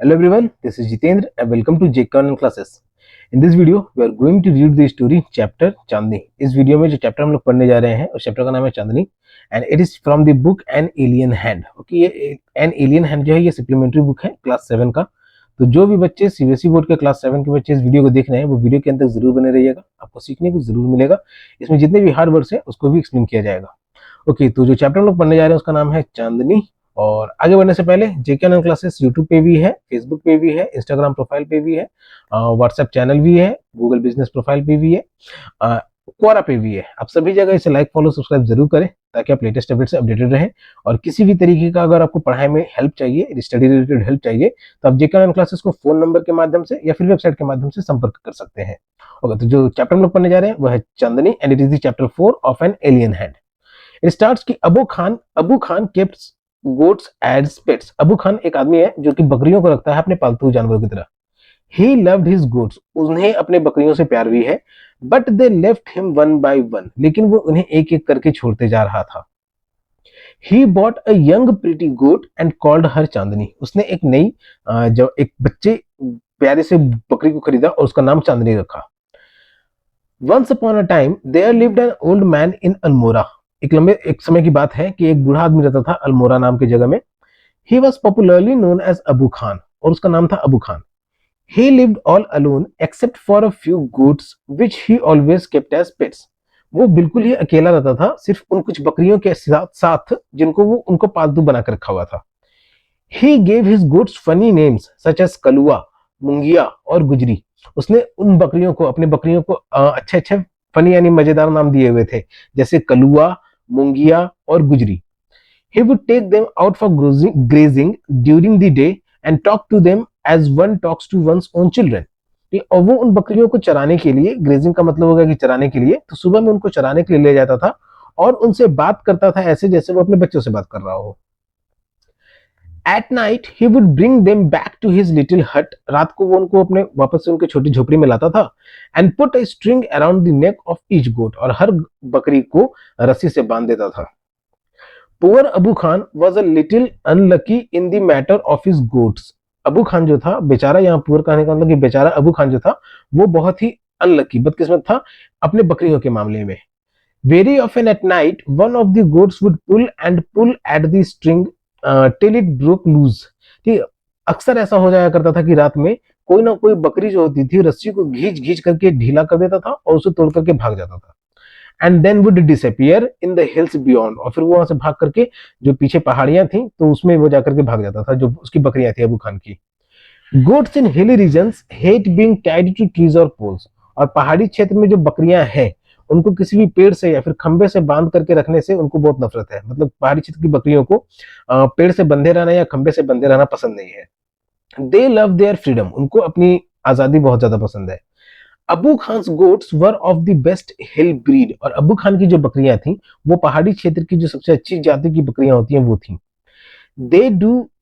Hello everyone, this is Jitendra and welcome to J Online Classes. In this video, we are going to read the story chapter चांदनी. इस video में जो chapter हम लोग पढ़ने जा रहे हैं उस चैप्टर का नाम है Chandni and it is from the book an alien hand. Okay, ये एन एलियन हैंड जो है ये सप्लीमेंट्री बुक है क्लास 7 का. तो जो भी बच्चे सीबीएसई बोर्ड के क्लास 7 के बच्चे इस वीडियो को देख रहे हैं वो वीडियो के अंत तक जरूर बने रहिएगा, आपको सीखने को जरूर मिलेगा. इसमें जितने भी हार्ड वर्ड्स हैं उसको भी एक्सप्लेन किया जाएगा. ओके, तो जो चैप्टर हम लोग पढ़ने जा रहे हैं उसका नाम है चांदनी. और आगे बढ़ने से पहले जेके ऑनलाइन क्लासेस यूट्यूब पे भी है, फेसबुक पे भी है, इंस्टाग्राम प्रोफाइल पे भी है, व्हाट्सएप चैनल भी है, गूगल बिजनेस प्रोफाइल पे भी है, क्वारा पे भी है. आप सभी जगह इसे लाइक फॉलो सब्सक्राइब जरूर करें ताकि आप लेटेस्ट अपडेट से अपडेटेड रहें. और किसी भी तरीके का अगर आपको पढ़ाई में हेल्प चाहिए, स्टडी रिलेटेड हेल्प चाहिए, तो आप जेके ऑनलाइन क्लासेस को फोन नंबर के माध्यम से या फिर वेबसाइट के माध्यम से संपर्क कर सकते हैं. ओके, तो जो चैप्टर हम लोग पढ़ने जा रहे हैं वो है Chandni and it is the chapter 4 of an alien hand. It starts कि Abu Khan kept goats as pets. Abu Khan एक आदमी है जो कि बकरियों को रखता है अपने पालतू जानवरों की तरह. ही लव्ड हिज गोट्स, उन्हें अपने बकरियों से प्यार भी है. But they left him one by one, लेकिन वो उन्हें एक एक करके छोड़ते जा रहा था. He bought a young pretty goat and called her Chandni. उसने एक नई जो एक बच्चे प्यारे से बकरी को खरीदा और उसका नाम चांदनी रखा. Once upon a time there lived an old man in Almora. एक समय की बात है कि एक बूढ़ा आदमी रहता था अल्मोरा नाम की जगह में. He was popularly known as Abu Khan, और उसका नाम था Abu Khan. He lived all alone except for a few goats which he always kept as pets. वो बिल्कुल ही अकेला रहता था, सिर्फ उन कुछ बकरियों के साथ साथ जिनको वो उनको पालतू बनाकर रखा हुआ था. He gave his goats funny names such as Kalua, Mungiya और गुजरी. उसने उन बकरियों को अपने बकरियों को अच्छे अच्छे फनी यानी मजेदार नाम दिए हुए थे, जैसे कलुआ, मुंगिया और गुजरी. He would take them out for grazing during the day and talk to them as one talks to one's own children. और वो उन बकरियों को चराने के लिए, ग्रेजिंग का मतलब होगा कि चराने के लिए, तो सुबह में उनको चराने के लिए ले जाता था और उनसे बात करता था ऐसे जैसे वो अपने बच्चों से बात कर रहा हो. At night he would bring them back to his little hut. रात को वो उनको अपने वापस से उनके छोटी झोपड़ी में लाता था. And put a string around the neck of each goat. और हर बकरी को रस्सी से बांध देता था. Poor Abu Khan was a little unlucky in the matter of his goats. Abu Khan जो था बेचारा, यहाँ पुअर कहने का मतलब कि बेचारा अबू खान जो था वो बहुत ही अनलकी, बदकिस्मत था अपने बकरियों के मामले में. Very often at night one of the goats would pull at the string till it broke loose. ठीक, अक्सर ऐसा हो जाया करता था कि रात में कोई ना कोई बकरी जो होती थी रस्सी को घींच घींच करके ढीला कर देता था और उसे तोड़ करके भाग जाता था. And then would disappear in the hills beyond. और फिर वो वहां से भाग करके जो पीछे पहाड़ियां थी तो उसमें वो जाकर के भाग जाता था जो उसकी बकरियां थी अबू खान की. Goats in hilly regions hate being tied to trees और पोल्स. और पहाड़ी क्षेत्र में जो बकरियां हैं उनको किसी भी पेड़ से या फिर खंबे से बांध करके रखने से उनको बहुत नफरत है. मतलब पहाड़ी क्षेत्र की बकरियों को पेड़ से बंधे रहना या खंबे से बंधे रहना पसंद नहीं है. दे लव देयर फ्रीडम. उनको अपनी आजादी बहुत ज्यादा पसंद है. Abu Khan goats were of the best hill breed. और अबू खान की जो बकरियां थी वो पहाड़ी क्षेत्र की जो सबसे अच्छी जाति की बकरियां होती हैं वो थी.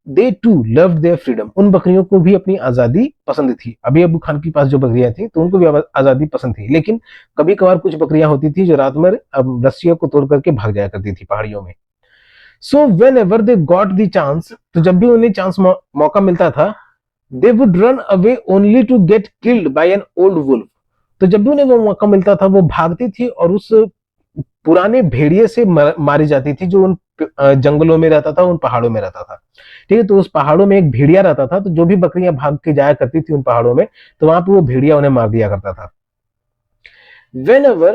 दे टू लव देयर फ्रीडम. उन बकरियों को भी अपनी आजादी पसंद थी. अभी अबू खान के पास जो बकरियां थी तो उनको भी आजादी पसंद थी, लेकिन कभी कभार कुछ बकरियां होती थी जो रात में रस्सियों को तोड़ करके भाग जाया करती थी पहाड़ियों में. So whenever they got the chance, तो जब भी उन्हें चांस मौका मिलता था, they would run away only to get killed by an old wolf. तो जब भी उन्हें वो मौका मिलता था वो भागती थी और उस पुराने भेड़िए से मारी जाती थी जो उन जंगलों में रहता था, उन पहाड़ों में रहता था. ठीक है, तो उस पहाड़ों में एक भेड़िया रहता था, तो जो भी बकरियां भाग के जाया करती थी उन पहाड़ों में तो वहां पे वो भेड़िया उन्हें मार दिया करता था. Whenever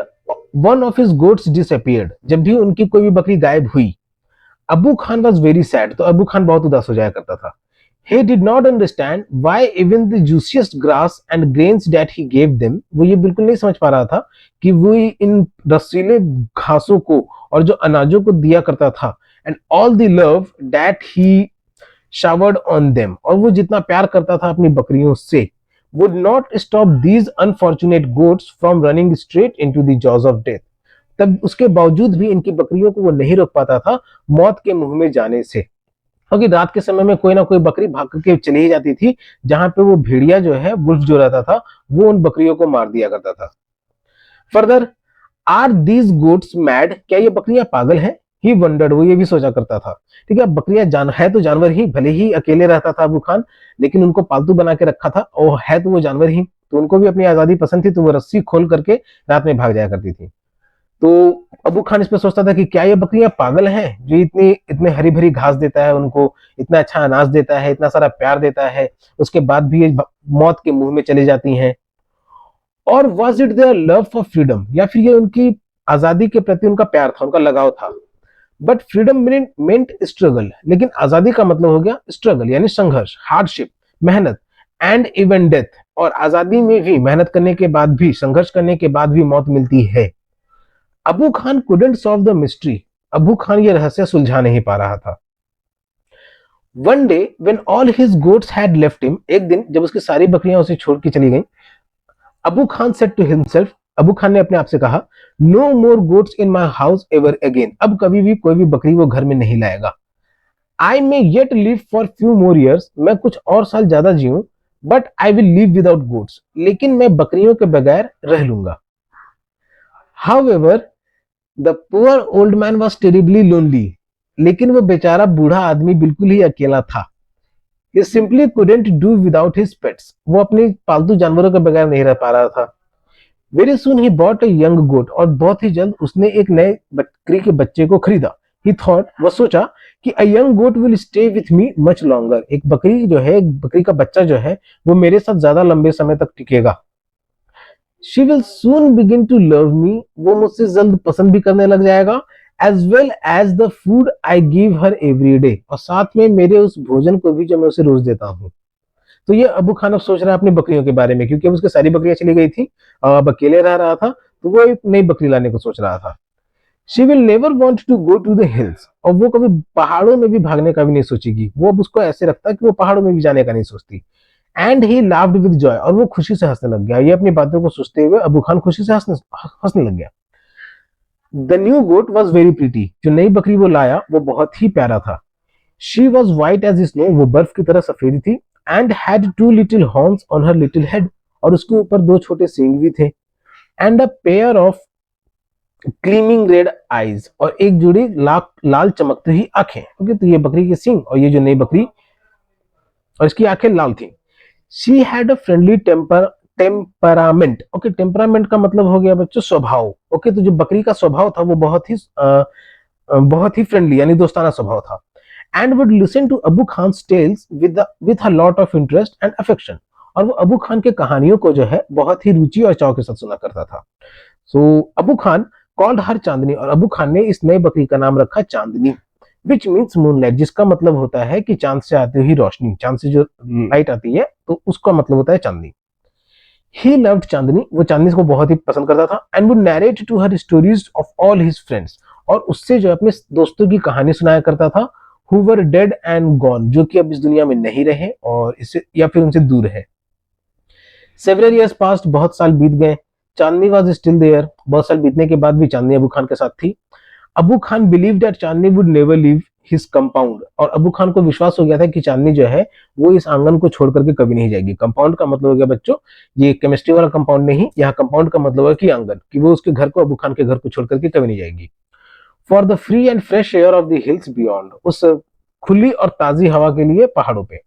one of his goats disappeared, जब भी उनकी कोई भी बकरी गायब हुई, Abu Khan was very sad. तो अबू खान बहुत उदास हो जाया करता था. He did not understand why even the juiciest grass and grains that he gave them. वो ये बिल्कुल नहीं समझ पा रहा था कि वो इन रसीले घासों को और जो अनाजों को दिया करता था, and all the love that he showered on them, और वो जितना प्यार करता था अपनी बकरियों से, would not stop these unfortunate goats from running straight into the jaws of death. तब उसके बावजूद भी इनकी बकरियों को वो नहीं रोक पाता था मौत के मुंह में जाने से, क्योंकि रात के समय में कोई ना कोई बकरी भाग करके चली ही जाती थी जहां पे वो भेड़िया जो है, वुल्फ जो रहता था, वो उन बकरियों को मार दिया करता था. Further, are these goats mad. क्या ये बकरियां पागल हैं? ही वंडर्ड, वो ये भी सोचा करता था। ठीक है, बकरियां है तो जानवर ही, भले ही अकेले रहता था अबू खान, लेकिन उनको पालतू बना के रखा था और है तो वो जानवर ही, तो उनको भी अपनी आजादी पसंद थी, तो वो रस्सी खोल करके रात में भाग जाया करती थी। तो अबू खान इस पे सोचता था कि क्या ये बकरियां पागल हैं जो इतनी इतने हरी भरी घास देता है उनको, इतना अच्छा अनाज देता है, इतना सारा प्यार देता है, उसके बाद भी ये मौत के मुंह में चली जाती हैं। और was it their love for freedom, या फिर ये उनकी आजादी के प्रति उनका प्यार था, उनका लगाव था। बट फ्रीडम मेंट स्ट्रगल, लेकिन आजादी का मतलब हो गया स्ट्रगल, यानी संघर्ष, हार्डशिप, मेहनत, एंड इवन डेथ। और आजादी में भी मेहनत करने के बाद भी, संघर्ष करने के बाद भी मौत मिलती है। Abu Khan couldn't solve the mystery, Abu Khan ये रहस्य सुलझा नहीं पा रहा था। One day when all his goats had left him, एक दिन जब उसकी सारी बकरियां उसे छोड़ के चली गईं, Abu Khan said to himself, Abu Khan ने अपने आप से कहा, no more goats in my house ever again, अब कभी भी कोई भी बकरी वो घर में नहीं लाएगा। I may yet live for few more years, मैं कुछ और साल ज्यादा जीऊं, but I will live without goats, लेकिन मैं बकरियों के बगैर रह लूंगा। However the poor old man was terribly lonely, लेकिन वो बेचारा बूढ़ा आदमी बिल्कुल ही अकेला था। He simply couldn't do without his pets, वो अपने पालतू जानवरों के बगैर नहीं रह पा रहा था। Very soon he bought a young goat, और बहुत ही जल्द उसने एक नए बकरी के बच्चे को खरीदा। He thought, वो सोचा कि a young goat will stay with me much longer, एक बकरी जो है, एक बकरी का बच्चा जो है वो मेरे साथ ज्यादा लंबे समय तक टिकेगा। She will soon begin to love me, वो मुझसे जल्द पसंद भी करने लग जाएगा। As well as the food I give her every day, और साथ में मेरे उस भोजन को भी जो मैं उसे रोज देता हूँ। तो ये अबू खान अब सोच रहा है अपनी बकरियों के बारे में, क्योंकि अब उसकी सारी बकरियां चली गई थी, अब अकेले रह रहा था, तो वो एक नई बकरी लाने को सोच रहा था। She will never want to go to the hills, और वो कभी पहाड़ों में भी भागने का भी नहीं सोचेगी, वो अब उसको ऐसे रखता है कि वो पहाड़ों में भी जाने का नहीं सोचती। And he laughed with Joy, और वो खुशी से हंसने लग गया। ये अपनी बातों को सोचते हुए अबू खान खुशी से हंसने लग गया। The new goat was very pretty, जो नई बकरी वो लाया वो बहुत ही प्यारा था। She was white as snow, वो बर्फ की तरह सफेद थी। And had two little horns on her little head, और उसके ऊपर दो छोटे सींग भी थे। And a pair of gleaming red eyes, और एक जोड़ी लाल चमकती हुई आंखें। ओके, तो ये बकरी के सींग और ये जो नई बकरी, और इसकी आंखें लाल थी। She had a friendly temperament. Okay, temperament का मतलब हो गया बच्चों स्वभाव। ओके, तो जो बकरी का स्वभाव था वो बहुत ही फ्रेंडली, यानी दोस्ताना स्वभाव था। And would listen to Abu Khan tales with a lot of interest and affection, और वो अबू खान के कहानियों को जो है बहुत ही रुचि और चाव के साथ सुना करता था। सो अबू खान कॉल्ड हर चांदनी, और अबू खान ने इस नई बकरी का नाम रखा चांदनी, विच मीन्स मूनलाइट, जिसका मतलब होता है कि चांद से आती हुई रोशनी, चांद से जो लाइट आती है तो उसका मतलब होता है चांदनी। ही लव्ड चांदनी, वो चांदनी को बहुत ही पसंद करता था। And would narrate to her stories of all his friends, और उससे जो अपने दोस्तों की कहानी सुनाया करता था। Who were dead and gone, जो कि अब इस दुनिया में नहीं रहे और इससे या फिर उनसे दूर है। सेवरल ईयर्स पास्ट, बहुत साल बीत गए। चांदनी वाज स्टिल देयर, बहुत साल बीतने के बाद भी चांदनी अबू खान के साथ थी। Abu Khan believe that Chandni would never leave his compound, और अबू खान को विश्वास हो गया था कि चांदनी जो है वो इस आंगन को छोड़ करके कभी नहीं जाएगी। कंपाउंड का मतलब हो गया बच्चों, ये केमिस्ट्री वाला कंपाउंड नहीं, यहाँ कंपाउंड का मतलब है कि आंगन, कि वो उसके घर को, अबू खान के घर को छोड़ करके कभी नहीं जाएगी। For the free and fresh air of the hills beyond, उस खुली और ताजी हवा के लिए पहाड़ों पे।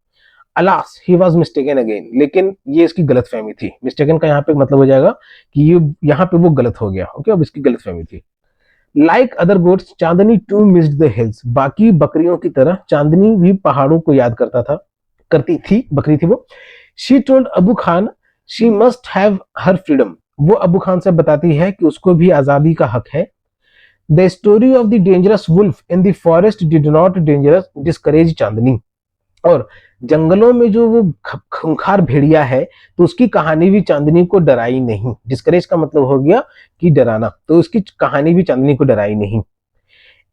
Alas he was mistaken again, लेकिन ये इसकी गलत फहमी थी। मिस्टेकन का यहाँ पे मतलब हो जाएगा कि ये यहाँ पे वो गलत हो गया। ओके, अब इसकी गलत फहमी थी। Like other goats Chandni too missed the hills, बाकी बकरियों की तरह चांदनी भी पहाड़ों को याद करती थी, बकरी थी वो। She told Abu Khan she must have her freedom, वो अबू खान से बताती है कि उसको भी आजादी का हक है। The story of the dangerous wolf in the forest did not dangerous discourage Chandni, और जंगलों में जो वो खूंखार भेड़िया है तो उसकी कहानी भी चांदनी को डराई नहीं। डिस्करेज का मतलब हो गया कि डराना, तो उसकी कहानी भी चांदनी को डराई नहीं।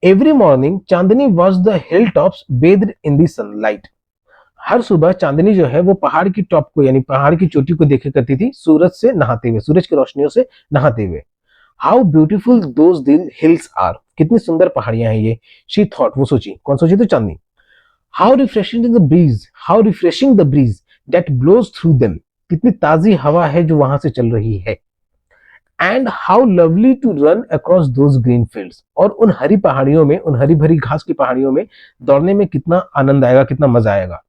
Every morning Chandni watch the hill tops bathed in the sunlight, हर सुबह चांदनी जो है वो पहाड़ की टॉप को, यानी पहाड़ की चोटी को देखा करती थी सूरज से नहाते हुए, सूरज की रोशनियों से नहाते हुए। How beautiful those hills are, कितनी सुंदर पहाड़ियां हैं ये। शी थॉट, वो सोची, कौन सोची तो Chandni. How refreshing the breeze that blows through them, कितनी ताजी हवा है जो वहां से चल रही है। And how lovely to run across those green fields, और उन हरी पहाड़ियों में, उन हरी भरी घास की पहाड़ियों में दौड़ने में कितना आनंद आएगा, कितना मजा आएगा।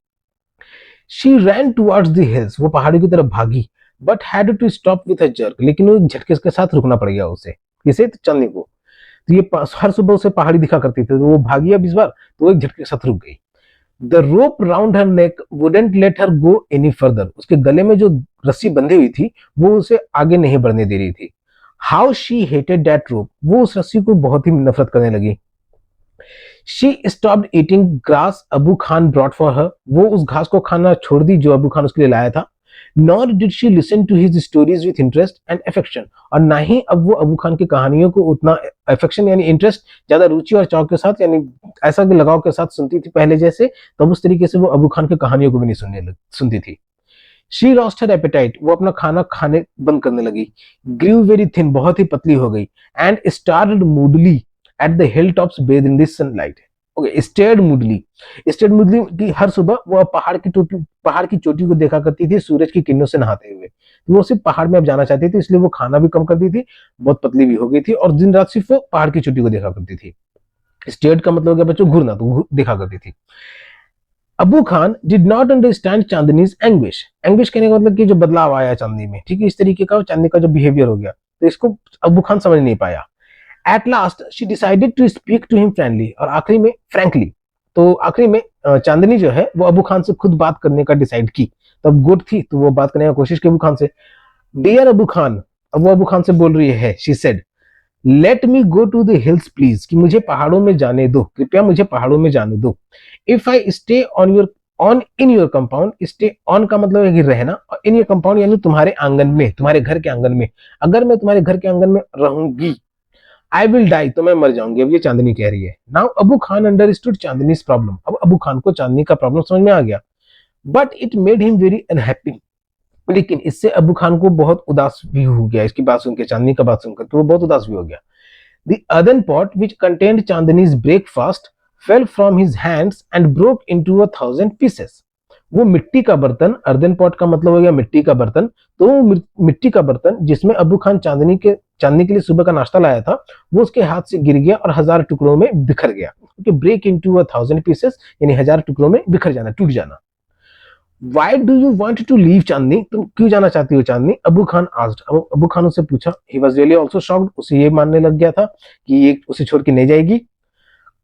She ran towards the hills, वो पहाड़ी की तरफ भागी, but had to stop with a jerk, लेकिन वो झटके के साथ रुकना पड़ गया उसे। किसे? तो चलने को। तो ये हर सुबह उसे पहाड़ी दिखा करती थी, तो वो भागी अब इस बार, तो वो एक झटके के साथ रुक गई। The rope round her neck wouldn't let her go any further, उसके गले में जो रस्सी बंधी हुई थी वो उसे आगे नहीं बढ़ने दे रही थी। हाउ शी हेटेड दैट रोप, वो उस रस्सी को बहुत ही नफरत करने लगी। She stopped eating grass Abu Khan brought for her, वो उस घास को खाना छोड़ दी जो अबू खान उसके लिए लाया था। Nor did she listen to his stories with interest and affection, और ना ही अब वो अबू खान की कहानियों को उतना अफेक्शन यानी इंटरेस्ट, ज्यादा रुचि और चाव के साथ, यानी ऐसा लगाव के साथ सुनती थी पहले जैसे, तब उस तरीके से वो अबू खान की कहानियों को भी नहीं सुनती थी। शी लॉस्ट हर एपेटाइट, वो अपना खाना खाने बंद करने लगी। ग्रीव वेरी थिन, बहुत ही पतली हो गई। And stared moodily at the hill tops bathed in this sunlight. Okay, stared moodily की हर सुबह वो पहाड़ की चोटी को देखा करती थी सूरज की किरणों से नहाते हुए। तो वो सिर्फ पहाड़ में अब जाना चाहती थी, इसलिए वो खाना भी कम करती थी, बहुत पतली भी हो गई थी, और दिन रात सिर्फ वो पहाड़ की चोटी को देखा करती थी। स्टेड का मतलब क्या बच्चों? घूरना, तो देखा करती थी। Abu Khan did not understand Chandni's anguish, anguish कहने का मतलब कि जो बदलाव आया चांदनी में, ठीक है, इस तरीके का चांदनी का जो बिहेवियर हो गया, तो इसको अबू खान समझ नहीं पाया। At last she decided to speak to him friendly, और आखिरी में फ्रैंकली, तो आखिरी में चांदनी जो है वो अबू खान से खुद बात करने का डिसाइड की। तब गुड थी तो वो बात करने की कोशिश की अबू खान से। डियर अबू खान, अब वो अबू खान से बोल रही है, she said let me go to the hills please, कि मुझे पहाड़ों में जाने दो, कृपया मुझे पहाड़ों में जाने दो। If I stay on in your compound, stay on का मतलब है कि रहना, और इन योर कंपाउंड यानी तुम्हारे आंगन में, तुम्हारे घर के आंगन में, अगर मैं तुम्हारे घर के आंगन में रहूंगी, आई विल डाई, तो मैं मर जाऊंगी। अब ये चांदनी कह रही है। नाउ अबू खान अंडरस्टूड चांदनी प्रॉब्लम, अब अबू खान को चांदनी का प्रॉब्लम समझ में आ गया। But it made him very unhappy, लेकिन इससे अबू खान को बहुत उदास भी हो गया, इसकी बात सुनकर, चांदनी का बात सुनकर, तो वो बहुत उदास भी हो गया। The earthen pot which contained Chandani's breakfast fell from his hands and broke into 1,000 pieces. वो मिट्टी का बर्तन, अर्दन पॉट का मतलब हो गया मिट्टी का बर्तन, तो मिट्टी का बर्तन जिसमें अबू खान चांदनी के लिए सुबह का नाश्ता लाया था, वो उसके हाथ से गिर गया और 1000 टुकड़ों में बिखर गया। क्योंकि ब्रेक इनटू 1000 पीसेस यानी 1000 टुकड़ों में बिखर जाना, टूट जाना। Why do you want to leave चांदनी, तुम क्यों जाना चाहती हो चांदनी? अबू खान asked, अबू खान उससे पूछा। He was really also shocked, उसे ये मानने लग गया था कि ये उसे छोड़ के नहीं जाएगी।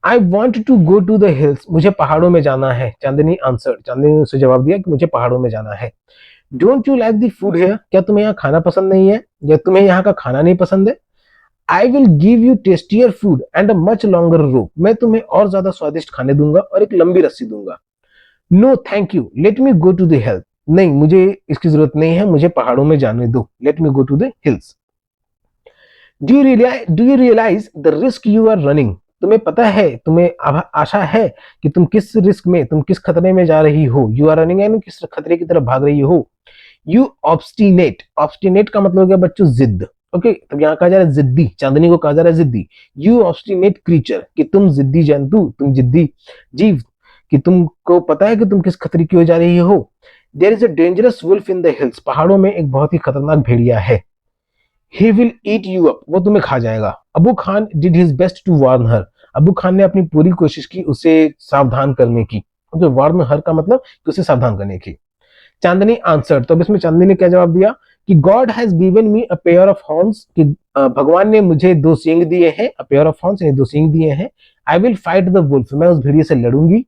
I want to go to the hills, मुझे पहाड़ों में जाना है, चांदनी answered, चांदनी ने उसे जवाब दिया कि मुझे पहाड़ों में जाना है। Don't you like the food here, क्या तुम्हें यहाँ खाना पसंद नहीं है, या तुम्हें यहाँ का खाना नहीं पसंद है? I will give you tastier food and a much longer rope, मैं तुम्हें और ज्यादा स्वादिष्ट खाने दूंगा और एक लंबी रस्सी दूंगा। No thank you, let me go to the hills, नहीं मुझे इसकी जरूरत नहीं है, मुझे पहाड़ों में जाने दो, let me go to the hills. Do you realize the risk you are running, तुम्हें पता है, तुम्हें आशा है कि तुम किस रिस्क में, तुम किस खतरे में जा रही हो। यू आर रनिंग यानी किस खतरे की तरफ भाग रही हो। यू ऑब्स्टिनेट, ऑब्स्टिनेट का मतलब हो गया बच्चों जिद। ओके, तो यहाँ कहा जा रहा है जिद्दी, चांदनी को कहा जा रहा है जिद्दी। यू ऑब्स्टिनेट क्रीचर, कि तुम जिद्दी जंतु, तुम जिद्दी जीव, कि तुमको पता है कि तुम किस खतरे की ओर जा रही हो। There is a dangerous wolf in the hills, पहाड़ों में एक बहुत ही खतरनाक भेड़िया है। He will eat you up, वो तुम्हें खा जाएगा। Abu Khan did his best to warn her, Abu Khan ने अपनी पूरी कोशिश की उसे सावधान करने की। तो वार्न हर का मतलब कि उसे सावधान करने की। चांदनी आंसर, तो अब इसमें चांदनी ने क्या जवाब दिया कि God has given me a pair of horns, कि भगवान ने मुझे 2 सींग दिए हैं, अ पेयर ऑफ हॉर्न्स यानी 2 सींग दिए हैं। I will fight the wolf, मैं उस भेड़िए से लड़ूंगी।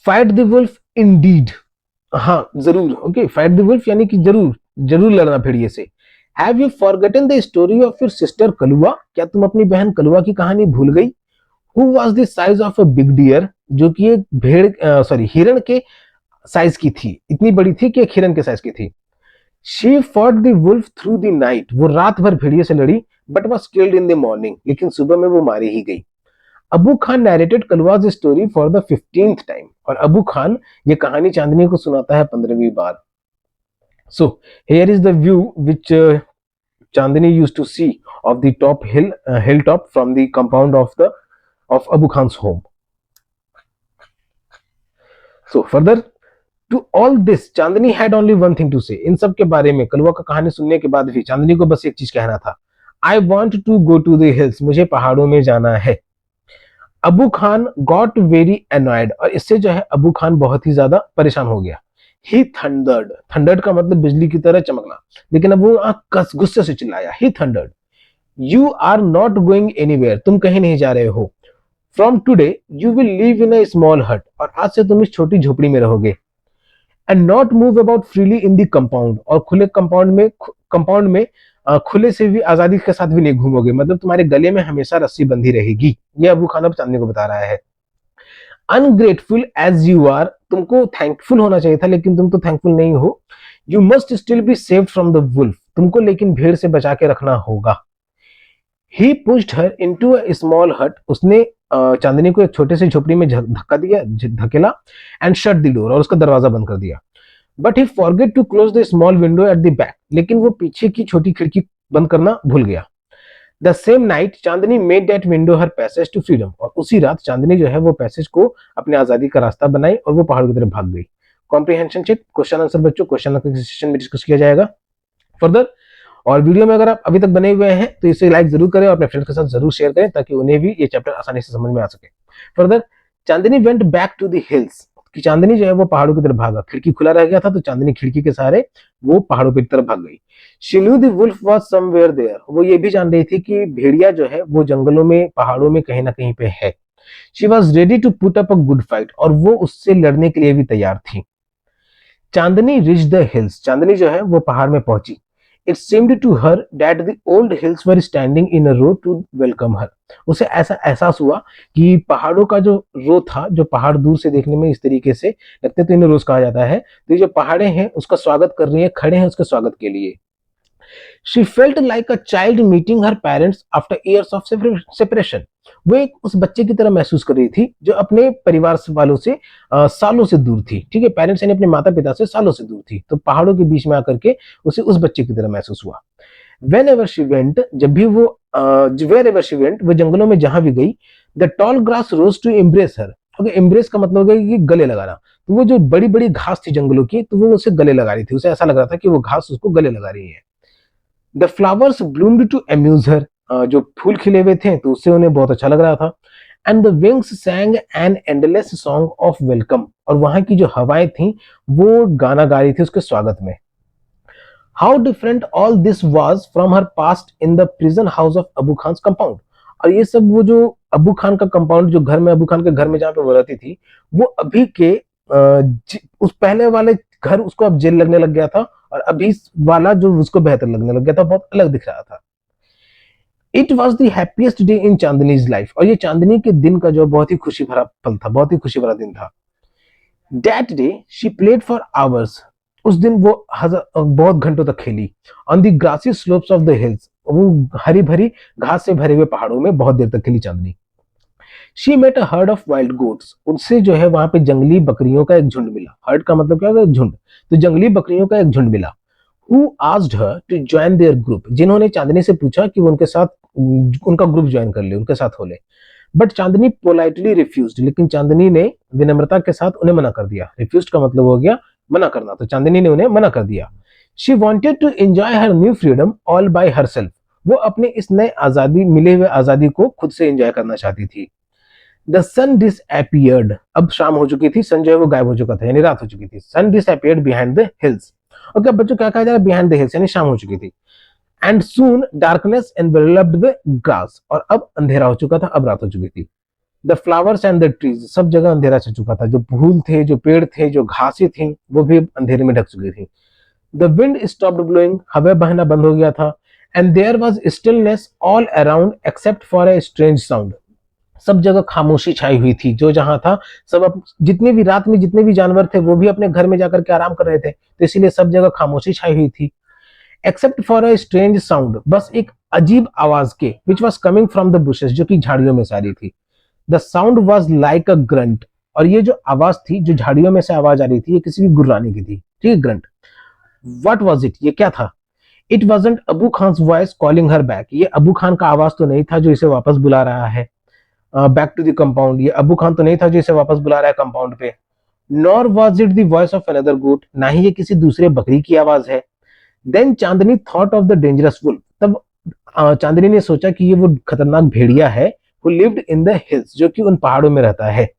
फाइट द वुल्फ इंडीड, हाँ जरूर। ओके, फाइट द वुल्फ यानी कि जरूर, जरूर लड़ना भेड़िए से। Have you forgotten the story of your sister Kalua, क्या तुम अपनी बहन कलुआ की कहानी भूल गई। Who was the size of a big deer, जो कि एक हिरण के साइज की थी, इतनी बड़ी थी कि एक हिरण के साइज की थी। She fought the wolf through the night, वो रात भर भेड़िए से लड़ी, but was killed in the morning, लेकिन सुबह में वो मारी ही गई। Abu Khan narrated Kalua's story for the 15th time, और अबू खान ये कहानी चांदनी को सुनाता है 15वीं बार। So here is the view which Chandni used to see of the top hill top from the compound of Abu Khans home. So further, to all this Chandni had only one thing to say, इन सब के बारे में कलवा का कहानी सुनने के बाद भी चांदनी को बस एक चीज कहना था, I want to go to the hills, मुझे पहाड़ों में जाना है। Abu Khan got very annoyed, और इससे जो है अबू खान बहुत ही ज्यादा परेशान हो गया। ही थंडर्ड, थंडर्ड का मतलब बिजली की तरह चमकना, लेकिन अब वो गुस्से से चिल्लाया, he thundered, you are not going anywhere, तुम कहीं नहीं जा रहे हो। From today you will live in a small hut, और आज से तुम इस छोटी झोपड़ी में रहोगे। And not move about freely in the compound, और खुले कंपाउंड में खुले से भी आजादी के साथ भी नहीं घूमोगे, मतलब तुम्हारे गले में हमेशा रस्सी बंधी रहेगी। ये अबू खान अब चांदनी को बता रहा है। अनग्रेटफुल एज यू आर, तुमको थैंकफुल होना चाहिए था लेकिन तुम तो थैंकफुल नहीं हो। You must still be saved from the wolf, तुमको लेकिन भेड़ से बचा के रखना होगा। He pushed her into a small hut, उसने चांदनी को एक छोटे से झोपड़ी में धक्का दिया, धकेला, एंड शट द डोर, और उसका दरवाजा बंद कर दिया। But he forget to close the small window at the back, लेकिन वो पीछे की छोटी खिड़की बंद करना भूल गया। The same night Chandni made that window her passage to freedom, और उसी रात चांदनी जो है वो पैसेज को अपने आजादी का रास्ता बनाई और वो पहाड़ की तरफ भाग गई। कॉम्प्रिहेंशन चेक, क्वेश्चन आंसर बच्चों क्वेश्चन आंसर सेशन में डिस्कस किया जाएगा फर्दर। और वीडियो में अगर आप अभी तक बने हुए हैं तो इसे लाइक जरूर करें और अपने फ्रेंड्स के साथ जरूर शेयर करें ताकि उन्हें भी ये चैप्टर आसानी से समझ में आ सके। Further, Chandni went back to the hills, कि चांदनी जो है वो पहाड़ों की तरफ भागा, खिड़की खुला रह गया था तो चांदनी खिड़की के सहारे वो पहाड़ों की तरफ भाग गई। She knew the wolf was somewhere there, वो ये भी जान रही थी कि भेड़िया जो है वो जंगलों में पहाड़ों में कहीं ना कहीं पे है। She was ready to put up a good fight, और वो उससे लड़ने के लिए भी तैयार थी। Chandni reach the hills, Chandni जो है वो पहाड़ में पहुंची। It seemed to her that the old hills were standing in a row to welcome her, उसे ऐसा एहसास हुआ कि पहाड़ों का जो रो था, जो पहाड़ दूर से देखने में इस तरीके से लगते तो इन्हें रोज कहा जाता है, तो ये जो पहाड़े हैं उसका स्वागत कर रही है, खड़े हैं उसके स्वागत के लिए। She felt like a child meeting her parents after years of separation, वो एक उस बच्चे की तरह महसूस कर रही थी जो अपने परिवार वालों से सालों से दूर थी। ठीक है, पेरेंट्स यानी अपने माता पिता से सालों से दूर थी, तो पहाड़ों के बीच में आकर के उसे उस बच्चे की तरह महसूस हुआ। वेन एवर शी वेंट, जब भी वो वेर एवर शी वेंट, वो जंगलों में जहां भी गई, the tall grass rose to embrace her, okay, embrace का मतलब है कि गले लगाना, तो वो जो बड़ी बड़ी घास थी जंगलों की, तो वो उसे गले लगा रही थी, उसे ऐसा लग रहा था कि वो घास उसको गले लगा रही है। The flowers bloomed to amuse her, जो फूल खिले हुए थे तो उससे उन्हें बहुत अच्छा लग रहा था। And the wings सैंग an endless song of welcome, और वहां की जो हवाएं थी वो गाना गा रही थी उसके स्वागत में। How different all this was from her past in the prison house of Abu Khan compound, और ये सब वो जो अबू खान का कंपाउंड, जो घर में अबू खान के घर में जहाँ पे वो रहती थी, वो अभी के उस पहले वाले घर उसको अब जेल लगने लग गया था, और अभी वाला जो उसको बेहतर लगने लग गया था, बहुत अलग दिख रहा था। It was the happiest day in Chandni's life, और ये चांदनी के दिन का जो बहुत ही खुशी भरा पल था, बहुत ही खुशी भरा दिन था। That day she played for hours, उस दिन वो बहुत घंटों तक खेली। On the grassy slopes of the hills, वो हरी भरी घास से भरे हुए पहाड़ों में बहुत देर तक खेली Chandni. She met a herd of wild goats, उनसे जो है वहां पे जंगली बकरियों का एक झुंड मिला। हर्ड का मतलब क्या होगा, झुंड, तो जंगली बकरियों का एक झुंड मिला। Who asked her to join their group, जिन्होंने चांदनी से पूछा कि वो उनके साथ उनका ग्रुप ज्वाइन कर ले, उनके साथ हो ले। बट चांदनी पोलाइटली रिफ्यूज्ड, लेकिन चांदनी ने विनम्रता के साथ उन्हें मना कर दिया। रिफ्यूज्ड का मतलब हो गया मना करना, तो चांदनी ने उन्हें मना कर दिया। She wanted to enjoy her new freedom all by herself, वो अपने इस नए आजादी, मिले हुए आजादी को खुद से एंजॉय करना चाहती थी। द सन डिसअपियर्ड, अब शाम हो चुकी थी, सन जो है वो गायब हो चुका था, यानी रात हो चुकी थी। Sun disappeared behind the hills, okay बच्चों क्या कहा जा रहा है, बिहाइंड द हिल्स यानी शाम हो चुकी थी। And soon darkness enveloped the grass, और अब अंधेरा हो चुका था, अब रात हो चुकी थी। The flowers and the trees, सब जगह अंधेरा छा चुका था, जो फूल थे, जो पेड़ थे, जो घासें थी, वो भी अंधेरे में ढक चुकी थी। द विंड स्टॉप्ड ब्लोइंग, हवा बहना बंद हो गया था। And there was stillness all around except for a strange sound, सब जगह खामोशी छाई हुई थी, जो जहां था सब जितने भी रात में जितने भी जानवर थे वो भी अपने घर में जाकर के आराम कर रहे थे, तो इसीलिए सब जगह खामोशी छाई हुई थी। Accept for a strange sound, बस एक अजीब आवाज के, which was coming from the bushes, जो कि झाड़ियों में से आ रही थी। The sound was like a grunt, और ये जो आवाज थी, जो झाड़ियों में से आवाज आ रही थी, ये किसी की गुर्राने की थी, ठीक है, ग्रंट। वट वॉज इट, ये क्या था? It wasn't Abu Khan voice calling her back, ये अबू खान का आवाज तो नहीं था जो इसे वापस बुला रहा है बैक टू द कंपाउंड, ये अबू खान तो नहीं था जो इसे वापस बुला रहा है कंपाउंड पे। Nor was it the voice of another goat, ना ही ये किसी दूसरे बकरी की आवाज है। Then Chandni thought of the dangerous wolf, तब चांदनी ने सोचा कि ये वो खतरनाक भेड़िया है, who lived in the hills, जो कि उन पहाड़ों में रहता है।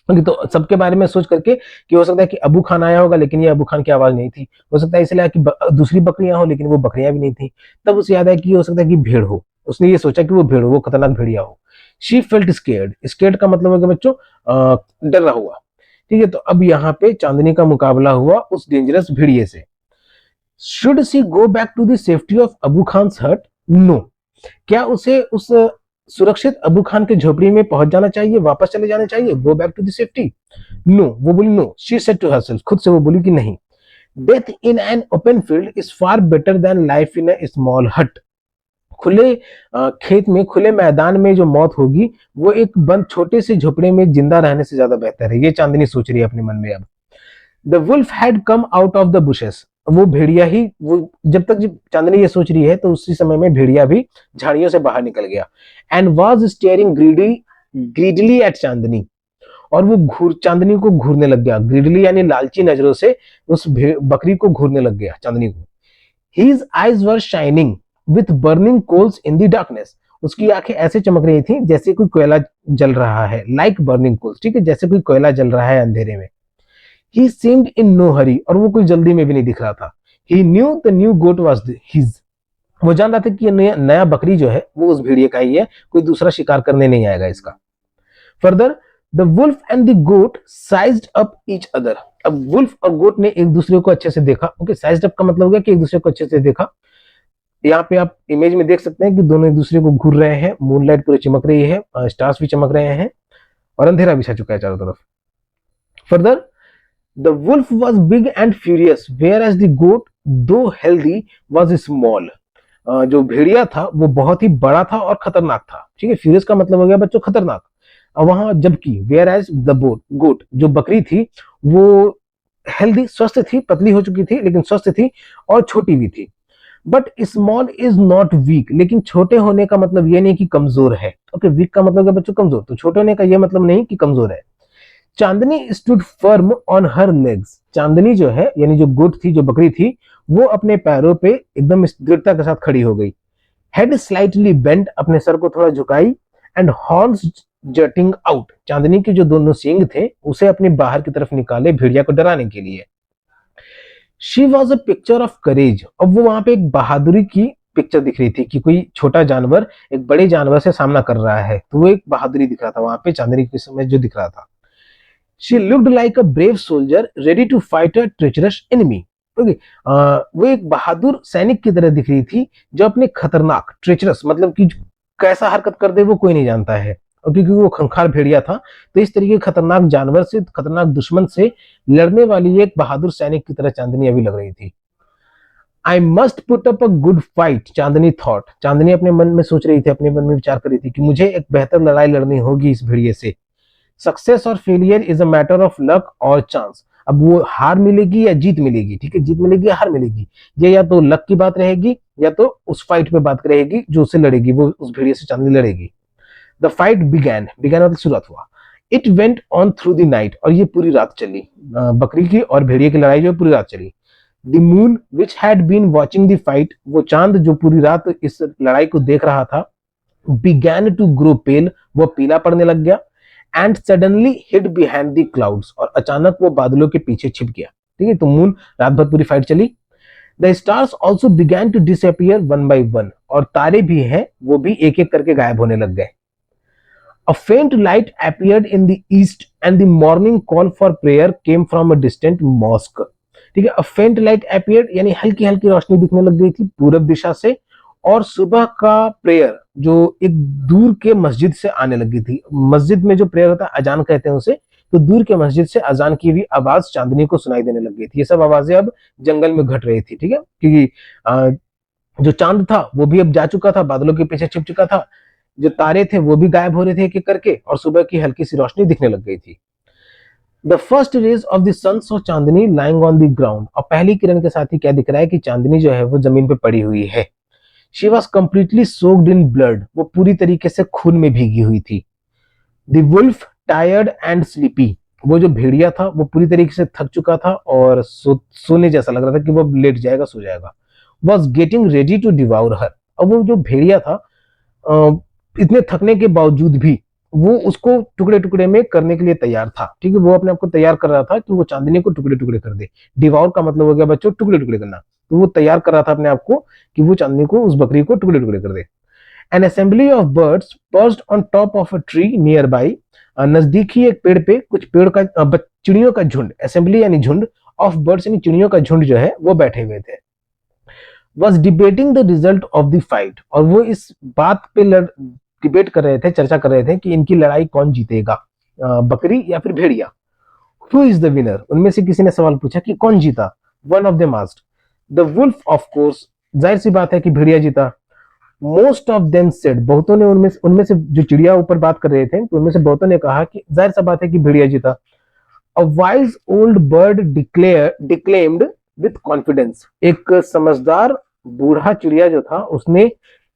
तो सबके बारे में सोच करके कि हो सकता है कि अबू खान आया होगा, लेकिन ये अबू खान की आवाज नहीं थी। हो सकता है इसलिए कि दूसरी बकरियां हो, लेकिन वो बकरियां भी नहीं थी। तब उसे याद आया कि हो सकता है कि भीड़ हो। उसने ये सोचा कि वो भीड़ हो, वो खतरनाक भेड़िया हो। शी फेल्ट स्केर्ड, स्केर्ड का मतलब है कि बच्चों डरा हुआ। ठीक है, तो अब यहाँ पे चांदनी का मुकाबला हुआ उस डेंजरस भेड़िए से। Should she go back to the safety of Abu Khan hut? No, क्या उसे उस सुरक्षित अबू खान के झोपड़ी में पहुंच जाना चाहिए, वापस चले जाना चाहिए, go back to the safety? No, वो बोली no. She said to herself, खुद से वो बोली कि नहीं, death in an open field is far better than life in a small hut. खुले खेत में, खुले मैदान में जो मौत होगी, वो एक बंद छोटे से झोपड़े में जिंदा रहने से ज्यादा बेहतर है। ये चांदनी सोच रही है अपने मन में अब। The wolf had come out of the bushes, वो भेड़िया ही, वो जब चांदनी ये सोच रही है तो उसी समय में भेड़िया भी झाड़ियों से बाहर निकल गया। And was staring greedily at Chandni, और वो घूर चांदनी को घूरने लग गया। ग्रीडली यानी लालची नजरों से उस बकरी को घूरने लग गया चांदनी को। His eyes were shining with burning coals in the darkness, उसकी आंखें ऐसे चमक रही थी जैसे कोई कोयला जल रहा है, लाइक बर्निंग कोल्स, ठीक है, जैसे कोई कोयला जल रहा है अंधेरे में। He seemed in no hurry, और वो कोई जल्दी में भी नहीं दिख रहा था। He knew the new goat was his, वो जान रहा था कि ये नया बकरी जो है वो उस भेड़िए का ही है, कोई दूसरा शिकार करने नहीं आएगा इसका। Further the wolf and the goat sized up each other, अब वुल्फ और गोट ने एक दूसरे को अच्छे से देखा। ओके, साइज्ड अप का मतलब हो गया कि एक दूसरे को अच्छे से देखा। यहाँ पे आप इमेज में देख सकते हैं कि दोनों एक दूसरे को घूर रहे हैं, मूनलाइट पूरी चमक रही है, स्टार्स भी चमक रहे हैं, और अंधेरा भी छा चुका है चारों तरफ। Further the wolf was big and furious whereas the goat though healthy was small, जो भेड़िया था वो बहुत ही बड़ा था और खतरनाक था। ठीक है, फ्यूरियस का मतलब हो गया बच्चों खतरनाक। वहां जबकि वेयर एज द गोट, जो बकरी थी वो हेल्दी, स्वस्थ थी, पतली हो चुकी थी लेकिन स्वस्थ थी, और छोटी भी थी। But small is not weak, लेकिन छोटे होने का मतलब ये नहीं कि कमजोर है। ओके, वीक का मतलब है बच्चों कमजोर, तो छोटे होने का ये मतलब नहीं कि कमजोर है। Chandni stood firm on her legs, Chandni जो है यानी जो गोट थी, जो बकरी थी, वो अपने पैरों पे एकदम दृढ़ता के साथ खड़ी हो गई। हेड स्लाइटली बेंट, अपने सर को थोड़ा झुकाई। एंड हॉर्न्स जटिंग आउट, चांदनी के जो दोनों सींग थे उसे अपने बाहर की तरफ निकाले भेड़िया को डराने के लिए। She was a picture of courage, अब वो वहां पे एक बहादुरी की पिक्चर दिख रही थी कि कोई छोटा जानवर एक बड़े जानवर से सामना कर रहा है, तो वो एक बहादुरी दिख रहा था वहां पे चांदनी के समय जो दिख रहा था। She looked like a brave soldier ready to fight a treacherous enemy. Okay, वो एक बहादुर सैनिक की तरह दिख रही थी, जो अपने खतरनाक, ट्रेचरस मतलब कि कैसा हरकत कर दे वो कोई नहीं जानता है, और क्योंकि वो खंखार भेड़िया था, तो इस तरीके के खतरनाक जानवर से, खतरनाक दुश्मन से लड़ने वाली एक बहादुर सैनिक की तरह चांदनी अभी लग रही थी। I must put up a good fight, Chandni thought, Chandni अपने मन में सोच रही थी, अपने मन में विचार कर रही थी कि मुझे एक बेहतर लड़ाई लड़नी होगी इस भेड़िए से। सक्सेस और failure is a matter of luck और चांस, अब वो हार मिलेगी या जीत मिलेगी, ठीक है, जीत मिलेगी या हार मिलेगी, ये या तो लक की बात रहेगी या तो उस फाइट पे बात रहेगी जो उससे लड़ेगी, वो उस भेड़िए से चांदनी लड़ेगी। द फाइट बिगैन, बिगैन मतलब शुरुआत हुआ। It went on through the night, और ये पूरी रात चली, बकरी की और भेड़िए की लड़ाई जो पूरी रात चली। The moon which had been watching the fight, वो चांद जो पूरी रात इस लड़ाई को देख रहा था, began to grow pale, वो पीला पड़ने लग गया। And suddenly hid behind the clouds, और अचानक वो बादलों के पीछे छिप गया। ठीक है, तो मून रात भर पूरी फाइट चली। The stars also began to disappear one by one, और तारे भी हैं वो भी एक एक करके गायब होने लग गए। A faint light appeared in the east and the morning call for prayer came from a distant mosque. ठीक है, a faint light appeared यानी हल्की हल्की रोशनी दिखने लग गई थी पूरब दिशा से, और सुबह का प्रेयर जो एक दूर के मस्जिद से आने लगी थी। मस्जिद में जो प्रेयर होता है अजान कहते हैं उसे, तो दूर के मस्जिद से अजान की भी आवाज चांदनी को सुनाई देने लग गई थी। ये सब आवाजें अब जंगल में घट रही थी, ठीक है, क्योंकि जो चांद था वो भी अब जा चुका था, बादलों के पीछे छिप चुका था, जो तारे थे वो भी गायब हो रहे थे एक एक करके, और सुबह की हल्की सी रोशनी दिखने लग गई थी। The first rays of the sun saw Chandni lying on the ground, और पहली किरण के साथ ही क्या दिख रहा है कि चांदनी जो है वो जमीन पे पड़ी हुई है। She was completely soaked in blood, वो पूरी तरीके से खून में भीगी हुई थी। The wolf tired and sleepy, वो जो भेड़िया था वो पूरी तरीके से थक चुका था और सोने जैसा लग रहा था कि वो लेट जाएगा, सो जाएगा। वॉज गेटिंग रेडी टू डिवाउर हर। अब वो जो भेड़िया था इतने थकने के बावजूद भी वो उसको टुकड़े टुकड़े में करने के लिए तैयार था। ठीक है, वो अपने आप को तैयार कर रहा था कि वो चांदनी को टुकड़े टुकड़े कर दे। डिवाउर का मतलब हो गया बच्चों टुकड़े टुकड़े करना। तो वो तैयार कर रहा था अपने आप को कि वो चांदनी को, उस बकरी को टुकड़े टुकड़े कर दे। An assembly of birds perched on top of a tree nearby. नजदीक ही एक पेड़ पे कुछ पेड़ का चिड़ियों का झुंड, असेंबली यानी झुंड, ऑफ बर्ड्स यानी चिड़ियों का झुंड जो है वो बैठे हुए थे। Was debating the result of the fight. और वो इस बात पे डिबेट कर रहे थे, चर्चा कर रहे थे कि इनकी लड़ाई कौन जीतेगा, बकरी या फिर भेड़िया। हु इज द विनर, उनमें से किसी ने सवाल पूछा कि कौन जीता। One of them asked the wolf of course. जाहिर सी बात है कि भेड़िया जीता। मोस्ट ऑफ देम सेड, बहुतों ने उनमें से जो चिड़िया ऊपर बात कर रहे थे तो उनमें से बहुतों ने कहा कि जाहिर सा बात है कि भेड़िया जीता। A wise old bird declaimed with confidence. एक समझदार बूढ़ा चिड़िया जो था उसने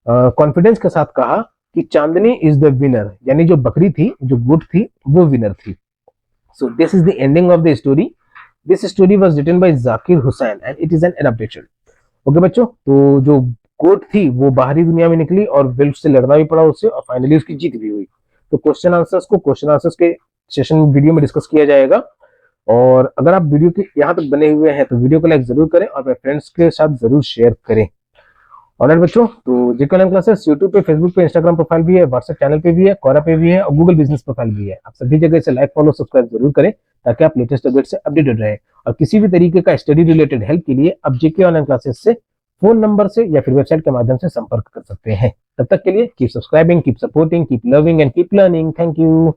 कॉन्फिडेंस के साथ कहा कि चांदनी इज द विनर, यानी जो बकरी थी, जो गुट थी, वो विनर थी। So this is the ending of the story. This story was written by Zakir Hussain and it is an adaptation. Okay बच्चों, तो जो गोट थी वो बाहरी दुनिया में निकली और विल्फ से लड़ना भी पड़ा उससे, और फाइनली उसकी जीत भी हुई। तो क्वेश्चन आंसर्स के सेशन वीडियो में डिस्कस किया जाएगा। और अगर आप वीडियो के यहाँ तक बने हुए हैं तो वीडियो को लाइक जरूर करें और अपने फ्रेंड्स के साथ जरूर शेयर करें। ऑलराइट बच्चों, तो जेके ऑनलाइन क्लासेस यूट्यूब पे, फेसबुक पे, इंस्टाग्राम प्रोफाइल भी है, व्हाट्सएप चैनल पे भी है, क्वोरा पे भी है और गूगल बिजनेस प्रोफाइल भी है। आप सभी जगह से लाइक, फॉलो, सब्सक्राइब जरूर करें ताकि आप लेटेस्ट अपडेट से अपडेटेड रहे। और किसी भी तरीके का स्टडी रिलेटेड हेल्प के लिए आप जेके ऑनलाइन क्लासेस से फोन नंबर से या फिर वेबसाइट के माध्यम से संपर्क कर सकते हैं। तब तक के लिए keep subscribing, keep supporting, keep loving and keep learning. Thank you.